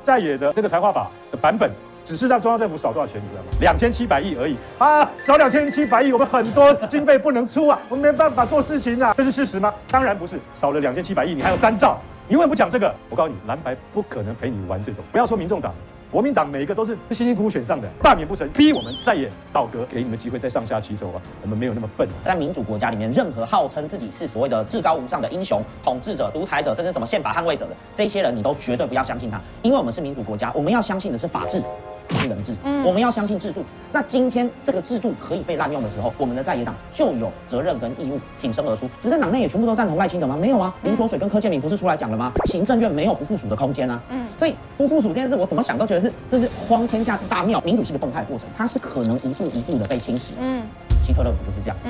在野的那个财划法的版本，只是让中央政府少多少钱，你知道吗？2700亿而已啊，少2700亿，我们很多经费不能出啊，我们没办法做事情啊，这是事实吗？当然不是，少了2700亿，你还有3兆，你永远不讲这个，我告诉你，蓝白不可能陪你玩这种，不要说民众党。国民党每一个都是辛辛苦苦选上的，罢免不成，逼我们在野倒戈，给你们机会再上下其手啊！我们没有那么笨。在民主国家里面，任何号称自己是所谓的至高无上的英雄、统治者、独裁者，甚至什么宪法捍卫者的这些人，你都绝对不要相信他，因为我们是民主国家，我们要相信的是法治。不是人治，我们要相信制度。那今天这个制度可以被滥用的时候，我们的在野党就有责任跟义务挺身而出。执政党内也全部都赞同赖清德吗？没有啊，林卓水跟柯建铭不是出来讲了吗？行政院没有不附属的空间啊。所以不附属这件事，我怎么想都觉得这是荒天下之大谬。民主是个动态的过程，它是可能一步一步的被侵蚀。希特勒不就是这样子？